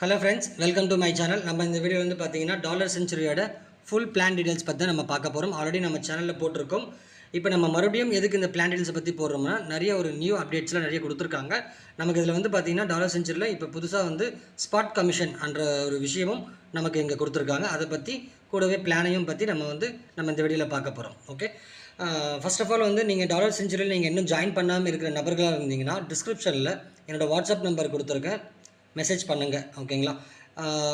Hello friends, welcome to my channel. நம்ம இந்த video வந்து பார்த்தீங்கன்னா டாலர் செஞ்சுரியோட ஃபுல் பிளான் டீடைல்ஸ் பற்றி தான் நம்ம பார்க்க போகிறோம். ஆல்ரெடி நம்ம சேனலில் போட்டிருக்கோம். இப்போ நம்ம மறுபடியும் எதுக்கு இந்த பிளான் டீடைல்ஸை பற்றி போடுறோம்னா, நிறைய ஒரு நியூ அப்டேட்ஸ்லாம் நிறைய கொடுத்துருக்காங்க. நமக்கு இதில் வந்து பார்த்தீங்கன்னா டாலர் செஞ்சுரியில் இப்போ புதுசாக வந்து ஸ்பாட் கமிஷன் என்ற ஒரு விஷயமும் நமக்கு இங்கே கொடுத்துருக்காங்க. அதை பற்றி கூடவே பிளானையும் பற்றி நம்ம இந்த வீடியோவில் பார்க்க போகிறோம். ஓகே, ஃபர்ஸ்ட் ஆஃப் ஆல் வந்து நீங்கள் டாலர் செஞ்சுரியில் நீங்கள் இன்னும் ஜாயின் பண்ணாமல் இருக்கிற நபர்களாக இருந்தீங்கன்னா டிஸ்கிரிப்ஷனில் என்னோடய வாட்ஸ்அப் நம்பர் கொடுத்துருக்கேன், மெசேஜ் பண்ணுங்கள். ஓகேங்களா?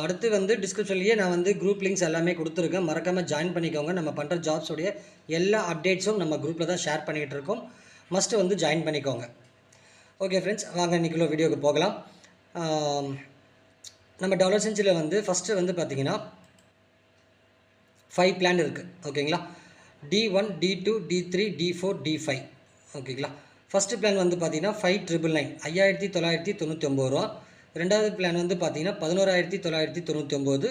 அடுத்து வந்து டிஸ்கிரிப்ஷன்லேயே நான் வந்து குரூப் லிங்க்ஸ் எல்லாமே கொடுத்துருக்கேன், மறக்காமல் ஜாயின் பண்ணிக்கோங்க. நம்ம பண்ணுற ஜாப்ஸோடைய எல்லா அப்டேட்ஸும் நம்ம குரூப்பில் தான் ஷேர் பண்ணிகிட்டு இருக்கோம். மஸ்ட்டு வந்து ஜாயின் பண்ணிக்கோங்க. ஓகே ஃப்ரெண்ட்ஸ், வாங்க இன்றைக்குள்ள வீடியோக்கு போகலாம். நம்ம டாலர் செஞ்சுரியில் வந்து ஃபஸ்ட்டு வந்து பார்த்திங்கன்னா 5 பிளான் இருக்குது. ஓகேங்களா? D1, D2, D3, D4, D5. ஓகேங்களா? ஃபஸ்ட்டு பிளான் வந்து பார்த்திங்கன்னா 5,999 5999 ரூபா. ரெண்டாவது பிளான் வந்து பார்த்திங்கன்னா 11,999.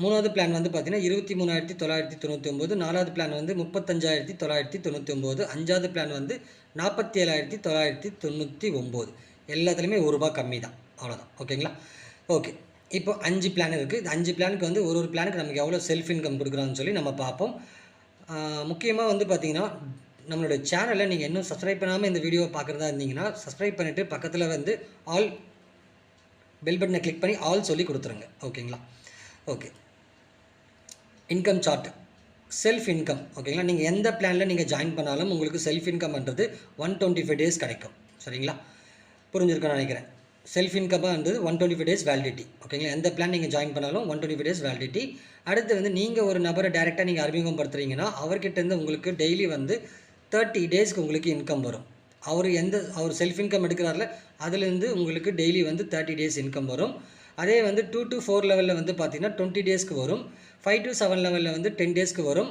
மூணாவது பிளான் வந்து பார்த்திங்கன்னா 23,999. நாலாவது பிளான் வந்து 35,999. அஞ்சாவது பிளான் வந்து 47,999. எல்லாத்துலேயுமே ₹1 கம்மி தான், அவ்வளோதான். ஓகேங்களா? ஓகே, இப்போ 5 பிளான் இருக்குது. இந்த 5 பிளானுக்கு வந்து ஒரு பிளானுக்கு நமக்கு எவ்வளோ செல்ஃப் இன்கம் கொடுக்குறான்னு சொல்லி நம்ம பார்ப்போம். முக்கியமாக வந்து பார்த்திங்கன்னா நம்மளோட சேனலை நீங்கள் இன்னும் சப்ஸ்கிரைப் பண்ணாமல் இந்த வீடியோவை பார்க்குறதா இருந்தீங்கன்னா சப்ஸ்கிரைப் பண்ணிவிட்டு பக்கத்தில் வந்து ஆல் பெல் பட்டனை கிளிக் பண்ணி ஆல் சொல்லி கொடுத்துருங்க. ஓகேங்களா? Okay, income chart, self income. ஓகேங்களா? நீங்கள் எந்த பிளானில் நீங்கள் ஜாயின் பண்ணாலும் உங்களுக்கு செல்ஃப் இன்கம்ன்றது 125 டேஸ் கிடைக்கும். சரிங்களா? புரிஞ்சிருக்குன்னு நினைக்கிறேன். செல்ஃப் இன்கமாக இருந்தது 125 டேஸ் வேலிடிட்டி. ஓகேங்களா? எந்த பிளான் நீங்கள் ஜாயின் பண்ணாலும் 125 டேஸ் வேலிடிட்டி. அடுத்து வந்து நீங்கள் ஒரு நபரை டேரெக்டாக நீங்கள் அறிமுகப்படுத்துறீங்கன்னா அவர்கிட்டருந்து உங்களுக்கு டெய்லி வந்து 30 டேஸ்க்கு உங்களுக்கு இன்கம் வரும். அவர் செல்ஃப் இன்கம் எடுக்கிறார்ல, அதுலேருந்து உங்களுக்கு டெய்லி வந்து 30 டேஸ் இன்கம் வரும். அதே வந்து 2 to 4 லெவலில் வந்து பார்த்திங்கன்னா 20 டேஸ்க்கு வரும். 5 to 7 லெவலில் வந்து 10 டேஸ்க்கு வரும்.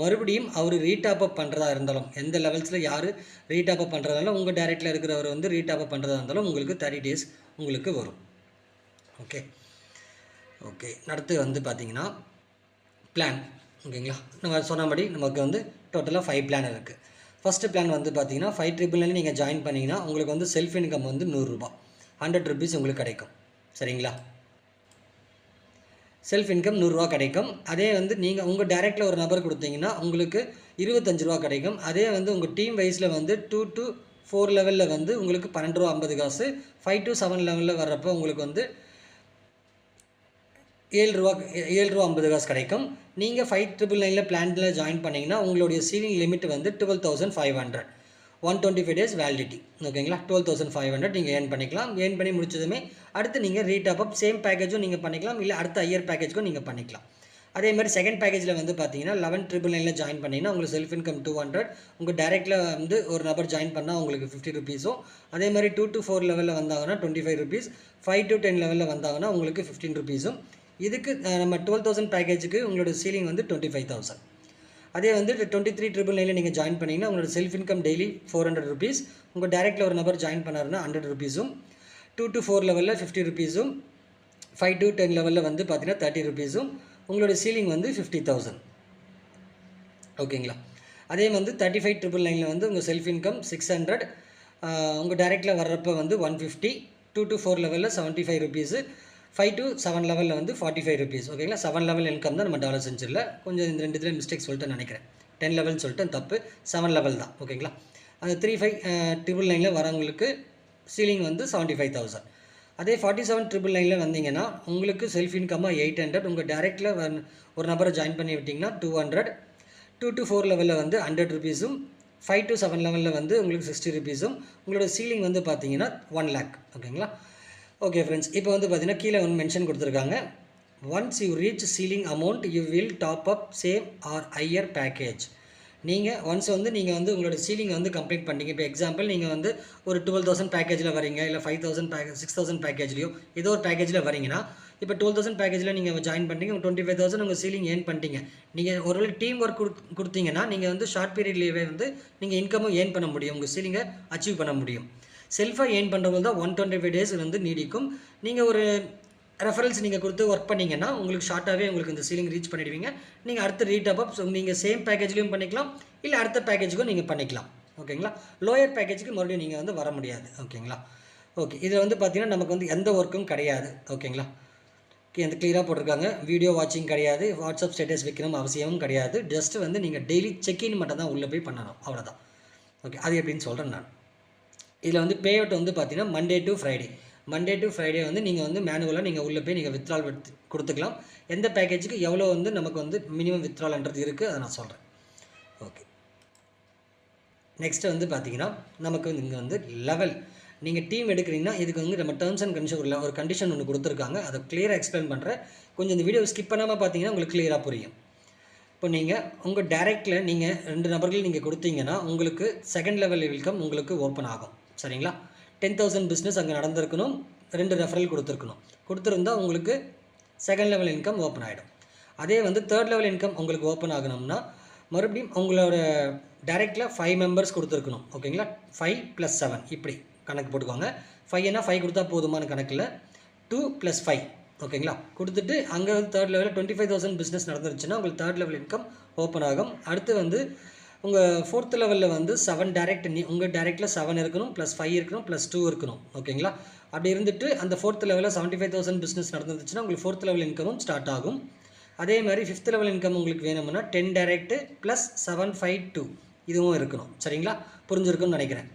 மறுபடியும் அவர் ரீடாப் அப் பண்ணுறதா இருந்தாலும், எந்த லெவல்ஸில் யார் ரீடாப் அப் பண்ணுறதாலும் உங்கள் டேரெக்டில் இருக்கிறவர் வந்து ரீடாப் அப் பண்ணுறதா இருந்தாலும் உங்களுக்கு 30 டேஸ் உங்களுக்கு வரும். ஓகே ஓகே அடுத்து வந்து பார்த்திங்கன்னா பிளான். ஓகேங்களா? நம்ம சொன்னபடி நமக்கு வந்து டோட்டலாக 5 பிளான் இருக்குது. ஃபஸ்ட்டு பிளான் வந்து பார்த்தீங்கன்னா 5,999 நீங்கள் ஜாயின் பண்ணிங்கன்னா உங்களுக்கு வந்து செல்ஃப் இன்கம் வந்து ₹100, ₹100 உங்களுக்கு கிடைக்கும். சரிங்களா? செல்ஃப் இன்கம் ₹100 கிடைக்கும். அதே வந்து நீங்கள் உங்கள் டேரெக்டில் ஒரு நபர் கொடுத்தீங்கன்னா உங்களுக்கு ₹25 கிடைக்கும். அதே வந்து உங்கள் டீம் வைஸில் வந்து 2 to 4 லெவலில் வந்து உங்களுக்கு ₹12.50. 5 to 7 லெவலில் வர்றப்போ உங்களுக்கு வந்து ₹7.50 கிடைக்கும். நீங்கள் 5,999 பிளானில் ஜாயின் பண்ணிங்கன்னா உங்களுடைய சீலிங் லிமிட் வந்து 12,500, 125 டேஸ் வேலிடிட்டி. ஓகேங்களா? 12,500 நீங்கள் ஏர்ன் பண்ணிக்கலாம். ஏர்ன் பண்ணி முடிச்சதுமே அடுத்து நீங்கள் ரீடாப் அப் சேம் பேக்கேஜும் நீங்கள் பண்ணிக்கலாம், இல்லை அடுத்த ஹையர் பேக்கேஜுக்கும் நீங்கள் பண்ணிக்கலாம். அதே மாதிரி செகண்ட் பேக்கேஜில் வந்து பார்த்தீங்கன்னா 11,999 ஜாயின் பண்ணிங்கன்னா உங்களுக்கு செல்ஃப் இன்கம் 200. உங்கள் டேரெக்டில் வந்து ஒரு நபர் ஜாயின் பண்ணால் உங்களுக்கு ₹50. அதே மாதிரி 2 to 4 லெவலில் வந்தாங்கன்னா ₹25. 5 to 10 லெவலில் வந்தாங்கன்னா உங்களுக்கு ₹15. இதுக்கு நம்ம 12,000 பேக்கேஜுக்கு உங்களோட சீலிங் வந்து 25,000. அதே வந்து 23,999 நீங்கள் ஜாயின் பண்ணிங்கன்னா உங்களோட செல்ஃப் இன்கம் டெய்லி ₹400. உங்கள் டேரெக்டில் ஒரு நபர் ஜாயின் பண்ணாருன்னா ₹100. 2 to 4 லெவலில் ₹50. 5 to 10 லெவலில் வந்து பார்த்தீங்கன்னா ₹30. உங்களோட சீலிங் வந்து 50,000. ஓகேங்களா? அதே வந்து 35,999 வந்து உங்கள் செல்ஃப் இன்கம் 600. உங்கள் டேரெக்டில் வர்றப்போ வந்து 150. 2 to 4 லெவலில் ₹75. 5 to 7 லெவலில் வந்து ₹45. ஓகேங்களா? 7 லெவல் இன்கம் தான் நம்ம டாலர் செஞ்சுரியில். கொஞ்சம் இந்த 2 இதில் மிஸ்டேக் சொல்லிட்டு நினைக்கிறேன். 10 லெவல்னு சொல்லிட்டு தப்பு, 7 லெவல் தான். ஓகேங்களா? அது 35,999 வரவங்களுக்கு சீலிங் வந்து 75,000. அதே 47,999 வந்தீங்கன்னா உங்களுக்கு செல்ஃப் இன்கமாக 800. உங்கள் டேரெக்டில் ஒரு நபரை ஜாயின் பண்ணி விட்டிங்கன்னா 200. 2 to 4 லெவலில் வந்து ₹100. 5 to 7 லெவலில் வந்து உங்களுக்கு ₹60. உங்களோட சீலிங் வந்து பார்த்தீங்கன்னா 1 lakh. ஓகேங்களா? ஓகே ஃப்ரெண்ட்ஸ், இப்போ வந்து பார்த்தீங்கன்னா கீழே வந்து மென்ஷன் கொடுத்துருக்காங்க. Once you reach ceiling amount you will top up same or higher package. நீங்கள் ஒன்ஸ் வந்து நீங்கள் வந்து உங்களோட சீலிங் வந்து கம்ப்ளீட் பண்ணிட்டீங்க. இப்போ எக்ஸாம்பிள் நீங்கள் வந்து ஒரு 12,000 பேக்கேஜில் வரீங்க, இல்லை 5,000 6,000 பேக்கேஜ்லையோ ஏதோ ஒரு பேக்கேஜில் வரீங்கன்னா, இப்போ 12,000 பேக்கேஜில் நீங்கள் ஜாயின் பண்ணிட்டீங்க, 25,000 உங்கள் சீலிங் ஏர்ன் பண்ணிட்டீங்க. நீங்கள் ஒரு டீம் ஒர்க் கொடுத்தீங்கன்னா நீங்கள் வந்து ஷார்ட் பீரியட்லேயே வந்து நீங்கள் இன்கமும் ஏர்ன் பண்ண முடியும், உங்கள் சீலிங்கை அச்சீவ் பண்ண முடியும். செல்ஃபாக ஏர்ன் பண்ணுறவங்க தான் 125 டேஸ் வந்து நீடிக்கும். நீங்கள் ஒரு ரெஃபரன்ஸ் நீங்கள் கொடுத்து ஒர்க் பண்ணிங்கன்னா உங்களுக்கு ஷார்ட்டாகவே உங்களுக்கு இந்த சீலிங் ரீச் பண்ணிடுவீங்க. நீங்கள் அடுத்த ரீடாப் அப் நீங்கள் சேம் பேக்கேஜ்லையும் பண்ணிக்கலாம், இல்லை அடுத்த பேக்கேஜுக்கும் நீங்கள் பண்ணிக்கலாம். ஓகேங்களா? லோயர் பேக்கேஜுக்கு மறுபடியும் நீங்கள் வந்து வர முடியாது. ஓகேங்களா? ஓகே, இதில் வந்து பார்த்தீங்கன்னா நமக்கு வந்து எந்த ஒர்க்கும் கிடையாது. ஓகேங்களா, அந்த கிளியராக போட்டிருக்காங்க. வீடியோ வாட்சிங் கிடையாது, வாட்ஸ்அப் ஸ்டேட்டஸ் வைக்கணும் அவசியமும் கிடையாது. ஜஸ்ட் வந்து நீங்கள் டெய்லி செக்இன் மட்டும் தான் உள்ளே போய் பண்ணணும், அவ்வளோதான். ஓகே, அது எப்படின்னு சொல்கிறேன் நான். இதில் வந்து பே அவுட் வந்து பார்த்தீங்கன்னா மண்டே டு ஃப்ரைடே வந்து நீங்கள் வந்து மேனுவலாக நீங்கள் உள்ளே போய் நீங்கள் வித்ட்ரால் கொடுத்துக்கலாம். எந்த பேக்கேஜுக்கு எவ்வளோ வந்து நமக்கு வந்து மினிமம் வித்ட்ரால்ன்றது இருக்குது, அதை நான் சொல்கிறேன். ஓகே, நெக்ஸ்ட்டு வந்து பார்த்தீங்கன்னா நமக்கு வந்து இங்கே வந்து லெவல், நீங்கள் டீம் எடுக்கிறீங்கன்னா இதுக்கு வந்து நம்ம டேர்ம்ஸ் அண்ட் கண்டிஷன் ஒரு கண்டிஷன் ஒன்று கொடுத்துருக்காங்க. அதை கிளியராக எக்ஸ்பிளைன் பண்ணுறேன். கொஞ்சம் இந்த வீடியோ ஸ்கிப் பண்ணாமல் பார்த்தீங்கன்னா உங்களுக்கு கிளியராக புரியும். இப்போ நீங்கள் உங்கள் டைரெக்டில் நீங்கள் 2 நபர்கள் நீங்கள் கொடுத்தீங்கன்னா உங்களுக்கு செகண்ட் லெவல் இன்கம் உங்களுக்கு ஓப்பன் ஆகும். சரிங்களா, 10,000 பிஸ்னஸ் அங்கே நடந்திருக்கணும், 2 ரெஃபரல் கொடுத்துருந்தா உங்களுக்கு செகண்ட் லெவல் இன்கம் ஓப்பன் ஆகிடும். அதே வந்து தேர்ட் லெவல் இன்கம் உங்களுக்கு ஓப்பன் ஆகணும்னா மறுபடியும் உங்களோட டைரெக்டில் 5 மெம்பர்ஸ் கொடுத்துருக்கணும். ஓகேங்களா, 5 + 7 இப்படி கணக்கு போட்டுக்கோங்க. 5னா 5 கொடுத்தா போதுமான கணக்கில் 2 + 5 ஓகேங்களா கொடுத்துட்டு அங்கே வந்து தேர்ட் லெவலில் 25,000 பிஸ்னஸ் நடந்துருச்சுன்னா உங்களுக்கு தேர்ட் லெவல் இன்கம் ஓப்பன் ஆகும். அடுத்து வந்து உங்கள் ஃபோர்த் லெவலில் வந்து 7 டைரக்ட், உங்கள் டைரெக்டில் 7 இருக்கணும், +5 இருக்கணும், +2 இருக்கணும். ஓகேங்களா, அப்படி இருந்துட்டு அந்த ஃபோர்த் லெவலில் 75,000 பிஸ்னஸ் நடந்துச்சுன்னா உங்களுக்கு ஃபோர்த் லெவல் இன்கமும் ஸ்டார்ட் ஆகும். அதே மாதிரி ஃபிஃப்த் லெவல் இன்கம் உங்களுக்கு வேணும்னா 10 டைரக்ட் +7 5 2 இதுவும் இருக்கணும். சரிங்களா, புரிஞ்சிருக்குன்னு நினைக்கிறேன்.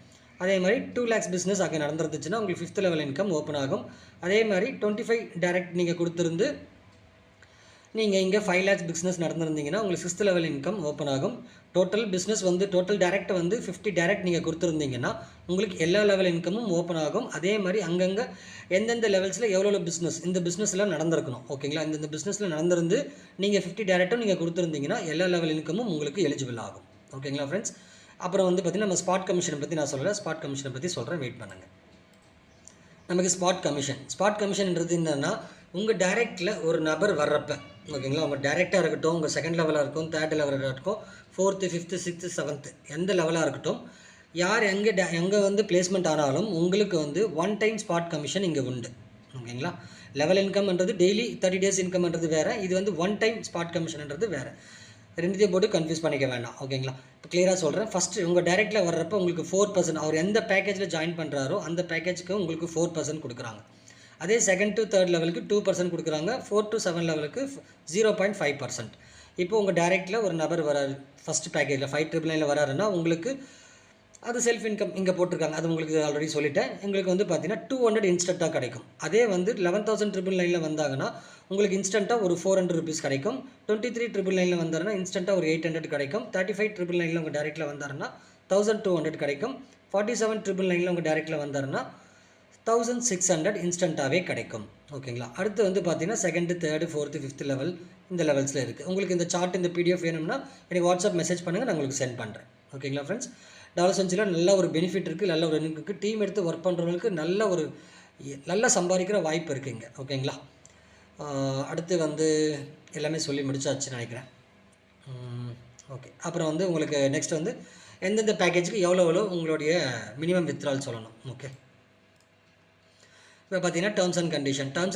அதே மாதிரி 2 lakhs பிஸ்னஸ் அங்கே நடந்துருந்துச்சுன்னா உங்களுக்கு ஃபிஃப்த் லெவல் இன்கம் ஓப்பன் ஆகும். அதே மாதிரி 25 டைரக்ட் நீங்கள் கொடுத்துருந்து நீங்கள் இங்கே 5 lakhs பிஸ்னஸ் நடந்திருந்தீங்கன்னா உங்களுக்கு 6th லெவல் இன்கம் ஓப்பன் ஆகும். டோட்டல் பிஸ்னஸ் வந்து டோட்டல் டைரக்ட் வந்து 50 டைரக்ட் நீங்கள் கொடுத்துருந்தீங்கன்னா உங்களுக்கு எல்லா லெவல் இன்கமும் ஓப்பன் ஆகும். அதே மாதிரி அங்கங்கே எந்தெந்த லெவல்ஸில் எவ்வளோ பிஸ்னஸ் இந்த பிஸ்னஸ்லாம் நடந்திருக்கணும். ஓகேங்களா, இந்த பிஸ்னஸில் நடந்திருந்து நீங்கள் 50 டைரக்டும் நீங்கள் கொடுத்துருந்தீங்கன்னா எல்லா லெவல் இன்கமும் உங்களுக்கு எலிஜிபிள் ஆகும். ஓகேங்களா ஃப்ரெண்ட்ஸ். அப்புறம் வந்து பார்த்திங்கன்னா நம்ம ஸ்பாட் கமிஷனை பற்றி நான் சொல்லலை, ஸ்பாட் கமிஷனை பற்றி சொல்கிறேன், வெயிட் பண்ணுங்கள். நமக்கு ஸ்பாட் கமிஷன்ன்றது என்னென்னா உங்கள் டைரெக்டில் ஒரு நபர் வர்றப்ப, ஓகேங்களா, உங்கள் டைரெக்டாக இருக்கட்டும், உங்கள் செகண்ட் லெவலாக இருக்கும், தேர்ட் லெவலாக இருக்கும், 4th 5th 6th 7th எந்த லெவலாக இருக்கட்டும், யார் எங்கே வந்து பிளேஸ்மெண்ட் ஆனாலும் உங்களுக்கு வந்து 1 டைம் ஸ்பாட் கமிஷன் இங்கே உண்டு. ஓகேங்களா, லெவல் இன்கம்ன்றது டெய்லி 30 days இன்கம்ன்றது வேறு, இது வந்து 1 டைம் ஸ்பாட் கமிஷன்ன்றது வேறு. ரெண்டுத்தையும் போட்டு கன்ஃபியூஸ் பண்ணிக்க வேண்டாம். ஓகேங்களா, இப்போ கிளியராக சொல்கிறேன். ஃபஸ்ட்டு உங்கள் டைரெக்டில் வர்றப்போ உங்களுக்கு 4% அவர் எந்த பேக்கேஜில் ஜாயின் பண்ணுறாரோ அந்த பேக்கேஜுக்கு உங்களுக்கு 4% கொடுக்குறாங்க. அதே செகண்ட் டு தேர்ட் லெவலுக்கு 2% கொடுக்குறாங்க, 4 to 7 லெவலுக்கு 0.5%. இப்போ உங்கள் டைரெக்டில் ஒரு நபர் வராரு, ஃபஸ்ட்டு பேக்கேஜில் 5,999 வராருன்னா உங்களுக்கு அது செல்ஃப் இன்கம் இங்கே போட்டிருக்காங்க, அது உங்களுக்கு ஆல்ரெடி சொல்லிட்டேன். உங்களுக்கு வந்து பார்த்தீங்கன்னா 200 இன்ஸ்டண்ட்டாக கிடைக்கும். அதே வந்து 11,999 வந்தாங்கன்னா உங்களுக்கு இன்ஸ்டண்ட்டாக ஒரு 400 rupees கிடைக்கும். 23,999 வந்தாருன்னா இன்ஸ்டண்ட்டாக ஒரு 800 கிடைக்கும். 35,999 உங்கள் டைரெக்டில் வந்தாருன்னா 1,200 கிடைக்கும். 47,999 உங்கள் டைரெக்டில் வந்தாருன்னா 1,600 இன்ஸ்டண்ட்டாகவே கிடைக்கும். ஓகேங்களா, அடுத்து வந்து பார்த்தீங்கன்னா second, third, 4th 5th level இந்த லெவல்ஸில் இருக்குது. உங்களுக்கு இந்த சார்ட் இந்த PDF வேணும்னா எனக்கு வாட்ஸ்அப் மெசேஜ் பண்ணுங்கள், நான் உங்களுக்கு சென்ட் பண்ணுறேன். ஓகேங்களா ஃப்ரெண்ட்ஸ், டாலர் செஞ்சில் நல்ல ஒரு பெனிஃபிட் இருக்குது, நல்ல ஒரு இருக்குது. டீம் எடுத்து ஒர்க் பண்ணுறவங்களுக்கு நல்ல சம்பாதிக்கிற வாய்ப்பு இருக்குங்க. ஓகேங்களா, அடுத்து வந்து எல்லாமே சொல்லி முடிச்சாச்சுன்னு நினைக்கிறேன். ஓகே, அப்புறம் வந்து உங்களுக்கு நெக்ஸ்ட் வந்து எந்தெந்த பேக்கேஜுக்கு எவ்வளோ உங்களுடைய மினிமம் வித்ட்ரால் சொல்லணும். ஓகே, இப்போ பார்த்தீங்கன்னா டேர்ம்ஸ்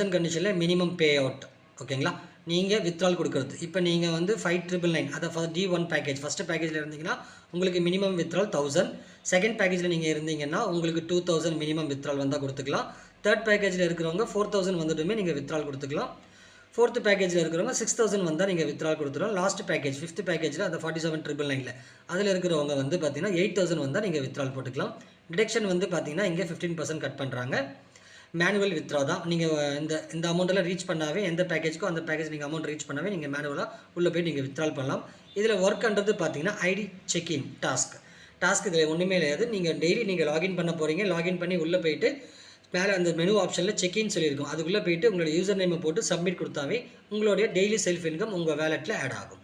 அண்ட் கண்டிஷனில் மினிமம் பே அவுட். ஓகேங்களா, நீங்கள் வித்ட்ரால் கொடுக்குறது இப்போ நீங்கள் வந்து 5,999 அதை D1 பேக்கேஜ் ஃபஸ்ட்டு பேக்கேஜில் இருந்தீங்கன்னா உங்களுக்கு மினிமம் வித்ட்ரால் 1,000. செகண்ட் பேக்கேஜில் நீங்கள் இருந்தீங்கன்னா உங்களுக்கு 2,000 மினிமம் வித்ட்ரால் வந்தால் கொடுத்துக்கலாம். தேர்ட் பேக்கேஜில் இருக்கிறவங்க 4,000 வந்துட்டுமே நீங்கள் வித்ட்ரால் கொடுத்துக்கலாம். ஃபோர்த்து பேக்கேஜில் இருக்கிறவங்க 6,000 வந்தால் நீங்கள் வித்ட்ரால் கொடுத்துக்கலாம். லாஸ்ட் பேக்கேஜ் 5th பேக்கேஜில் அந்த 47,999 அதில் இருக்கிறவங்க வந்து பார்த்தீங்கன்னா 8,000 வந்தால் நீங்கள் வித்ட்ரால் போட்டுக்கலாம். டிடக்ஷன் வந்து பார்த்தீங்கன்னா இங்கே 15% கட் பண்ணுறாங்க. மேனுவல் வித்ட்ரா தான். நீங்கள் இந்த அமௌண்ட்டெல்லாம் ரீச் பண்ணாவே எந்த பேக்கேஜுக்கோ அந்த பேக்கேஜ் நீங்கள் அமௌண்ட் ரீச் பண்ணாவே நீங்கள் மேனுவலாக உள்ளே போய் நீங்கள் வித்ட்ரால் பண்ணலாம். இதில் ஒர்க்ன்றது பார்த்தீங்கன்னா ஐடி செக்இன் டாஸ்க் இதில் ஒன்றுமே கிடையாது. நீங்கள் டெய்லி நீங்கள் லாகின் பண்ண போகிறீங்க, லாகின் பண்ணி உள்ளே போயிட்டு மேலே அந்த மெனு ஆப்ஷனில் செக்இன் சொல்லியிருக்கும், அதுக்குள்ளே போயிட்டு உங்களோட யூசர் நேமை போட்டு சப்மிட் கொடுத்தாவே உங்களுடைய டெய்லி செல்ஃப் இன்கம் உங்கள் வேலெட்டில் ஆட் ஆகும்.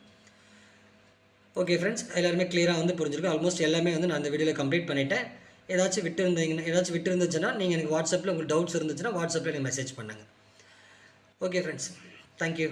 ஓகே ஃப்ரெண்ட்ஸ், எல்லாருமே கிளியராக வந்து புரிஞ்சிருக்கும். ஆல்மோஸ்ட் எல்லாமே வந்து நான் அந்த வீடியோவில் கம்ப்ளீட் பண்ணிட்டேன். ஏதாச்சும் விட்டு இருந்துச்சுன்னா நீங்கள் எனக்கு வாட்ஸ்அப்பில் உங்களுக்கு டவுட்ஸ் இருந்துச்சுன்னா வாட்ஸ்அப்பில் எனக்கு மெசேஜ் பண்ணுங்கள். Okay friends, thank you.